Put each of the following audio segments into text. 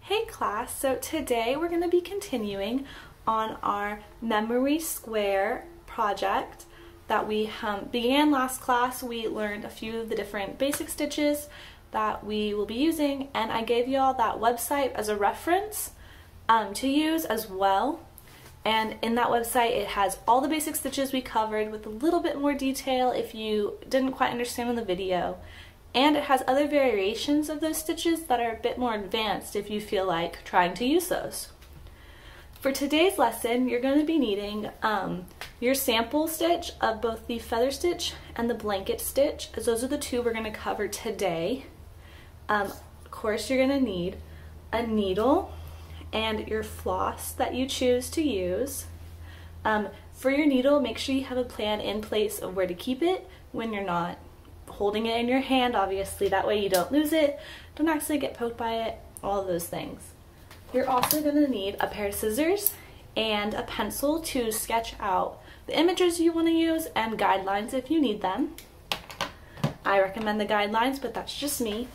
Hey class, so today we're going to be continuing on our memory square project that we began last class. We learned a few of the different basic stitches that we will be using, and I gave you all that website as a reference to use as well. And in that website it has all the basic stitches we covered with a little bit more detail if you didn't quite understand in the video. And it has other variations of those stitches that are a bit more advanced if you feel like trying to use those. For today's lesson, you're going to be needing your sample stitch of both the feather stitch and the blanket stitch, as those are the two we're going to cover today. Of course, you're going to need a needle and your floss that you choose to use. For your needle, make sure you have a plan in place of where to keep it when you're not holding it in your hand, obviously. That way you don't lose it, don't actually get poked by it, all of those things. You're also going to need a pair of scissors and a pencil to sketch out the images you want to use and guidelines if you need them. I recommend the guidelines, but that's just me.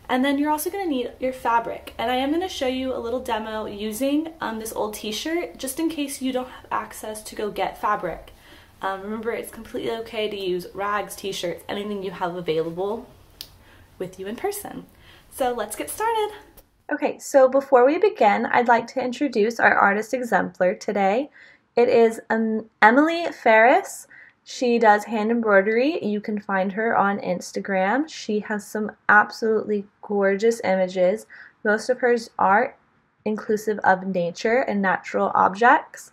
And then you're also going to need your fabric, and I am going to show you a little demo using this old t-shirt just in case you don't have access to go get fabric. Remember, it's completely okay to use rags, t-shirts, anything you have available with you in person. So let's get started. Okay, so before we begin, I'd like to introduce our artist exemplar today. It is Emily Ferris. She does hand embroidery. You can find her on Instagram. She has some absolutely gorgeous images. Most of hers are inclusive of nature and natural objects.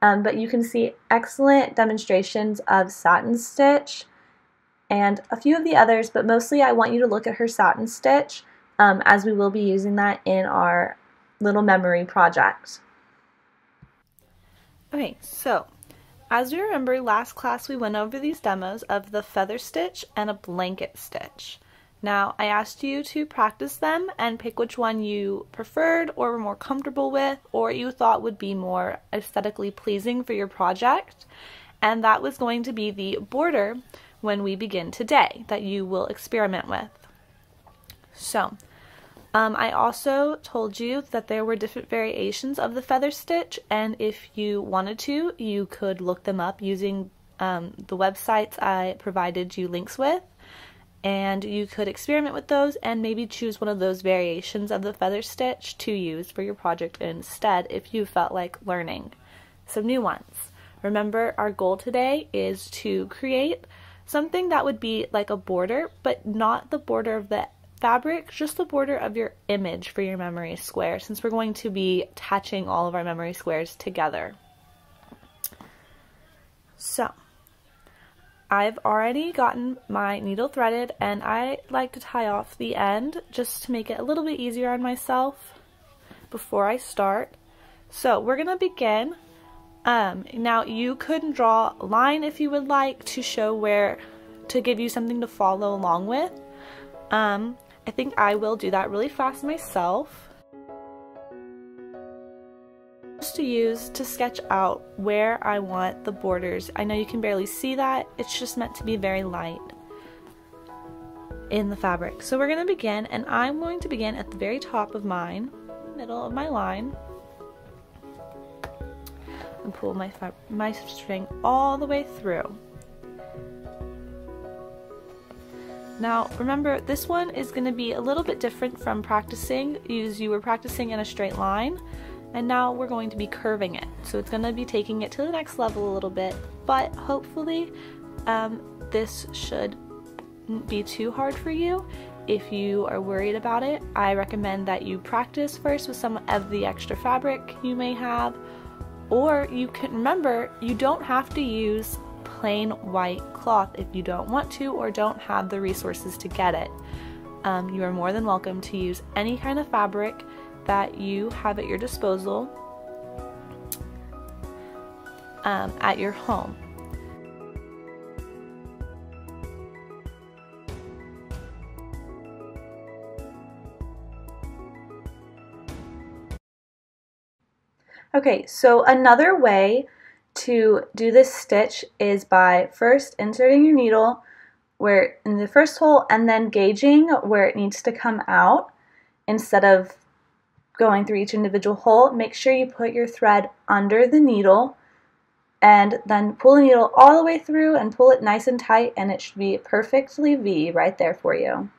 But you can see excellent demonstrations of satin stitch and a few of the others, but mostly I want you to look at her satin stitch as we will be using that in our little memory project. Okay, so as we remember, last class we went over these demos of the feather stitch and a blanket stitch. Now, I asked you to practice them and pick which one you preferred or were more comfortable with or you thought would be more aesthetically pleasing for your project. And that was going to be the border when we begin today that you will experiment with. So, I also told you that there were different variations of the feather stitch, and if you wanted to, you could look them up using the websites I provided you links with. And you could experiment with those and maybe choose one of those variations of the feather stitch to use for your project instead if you felt like learning some new ones. Remember, our goal today is to create something that would be like a border, but not the border of the fabric, just the border of your image for your memory square, since we're going to be attaching all of our memory squares together. So, I've already gotten my needle threaded, and I like to tie off the end just to make it a little bit easier on myself before I start. So we're going to begin. Now you could draw a line if you would like to show where to give you something to follow along with. I think I will do that really fast myself. To use to sketch out where I want the borders. I know you can barely see that, it's just meant to be very light in the fabric. So we're going to begin, and I'm going to begin at the very top of mine, middle of my line, and pull my string all the way through. Now remember, this one is going to be a little bit different from practicing, you were practicing in a straight line. And now we're going to be curving it. So it's going to be taking it to the next level a little bit, but hopefully this should be too hard for you. If you are worried about it, I recommend that you practice first with some of the extra fabric you may have, or you can remember, you don't have to use plain white cloth if you don't want to or don't have the resources to get it. You are more than welcome to use any kind of fabric that you have at your disposal at your home. Okay, so another way to do this stitch is by first inserting your needle where in the first hole and then gauging where it needs to come out instead of going through each individual hole, make sure you put your thread under the needle and then pull the needle all the way through and pull it nice and tight, and it should be perfectly V right there for you.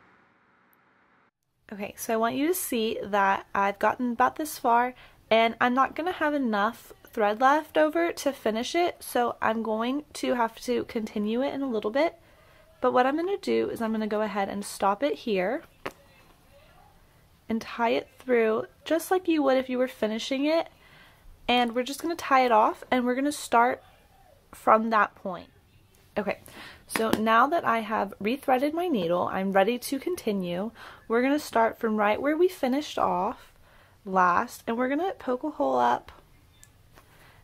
Okay, so I want you to see that I've gotten about this far and I'm not going to have enough thread left over to finish it, so I'm going to have to continue it in a little bit. But what I'm going to do is I'm going to go ahead and stop it here and tie it through just like you would if you were finishing it, and we're just going to tie it off and we're going to start from that point. Okay, so now that I have rethreaded my needle, I'm ready to continue. We're going to start from right where we finished off last, and we're going to poke a hole up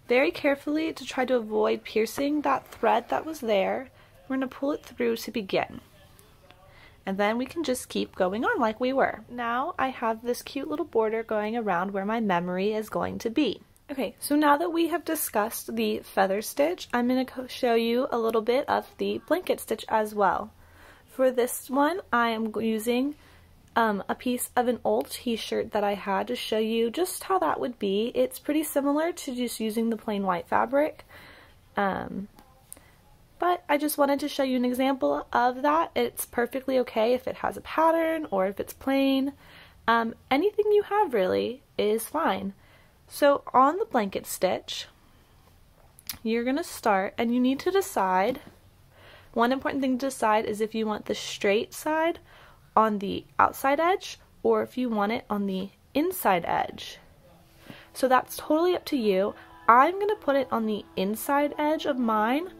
very carefully to try to avoid piercing that thread that was there. We're going to pull it through to begin. And then we can just keep going on like we were. Now I have this cute little border going around where my memory is going to be. Okay, so now that we have discussed the feather stitch, I'm going to show you a little bit of the blanket stitch as well. For this one, I am using a piece of an old t-shirt that I had to show you just how that would be. It's pretty similar to just using the plain white fabric. But I just wanted to show you an example of that. It's perfectly okay if it has a pattern or if it's plain. Anything you have really is fine. So on the blanket stitch, you're going to start, and you need to decide, one important thing to decide is if you want the straight side on the outside edge or if you want it on the inside edge. So that's totally up to you. I'm going to put it on the inside edge of mine.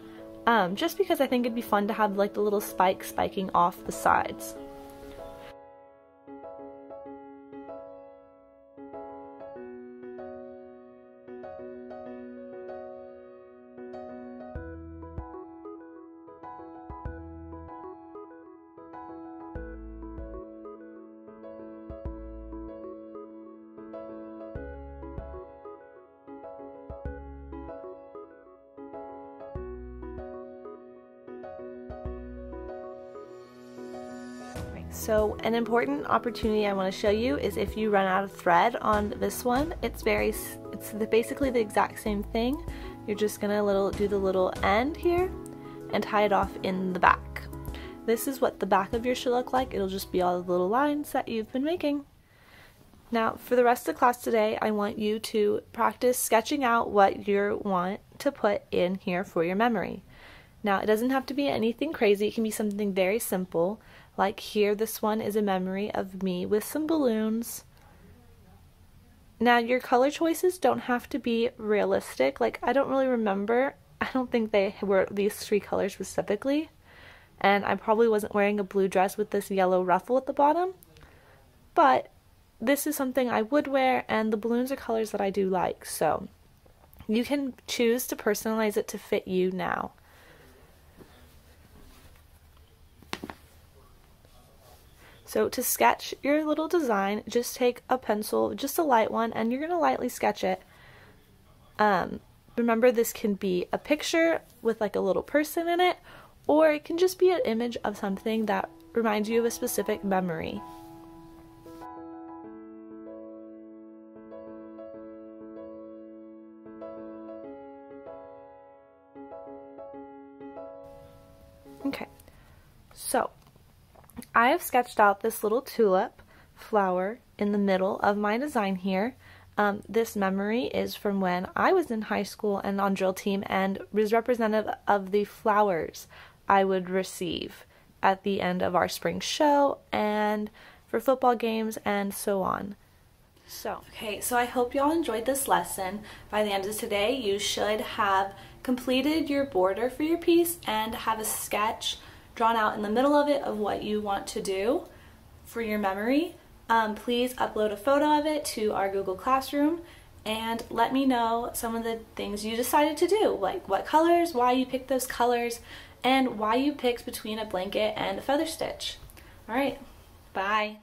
Just because I think it'd be fun to have like the little spike spiking off the sides. So an important opportunity I want to show you is if you run out of thread on this one, it's basically the exact same thing. You're just gonna do the little end here and tie it off in the back. This is what the back of yours should look like. It'll just be all the little lines that you've been making. Now for the rest of the class today, I want you to practice sketching out what you want to put in here for your memory. Now it doesn't have to be anything crazy, it can be something very simple. Like here, this one is a memory of me with some balloons. Now your color choices don't have to be realistic. Like I don't really remember, I don't think they were these 3 colors specifically. And I probably wasn't wearing a blue dress with this yellow ruffle at the bottom. But this is something I would wear, and the balloons are colors that I do like. So you can choose to personalize it to fit you now. So to sketch your little design, just take a pencil, just a light one, and you're going to lightly sketch it. Remember, this can be a picture with like a little person in it, or it can just be an image of something that reminds you of a specific memory. Okay, so I have sketched out this little tulip flower in the middle of my design here. This memory is from when I was in high school and on drill team, and was representative of the flowers I would receive at the end of our spring show and for football games and so on. Okay, so I hope y'all enjoyed this lesson. By the end of today, you should have completed your border for your piece and have a sketch drawn out in the middle of it of what you want to do for your memory. Please upload a photo of it to our Google Classroom and let me know some of the things you decided to do, like what colors, why you picked those colors, and why you picked between a blanket and a feather stitch. Alright, bye!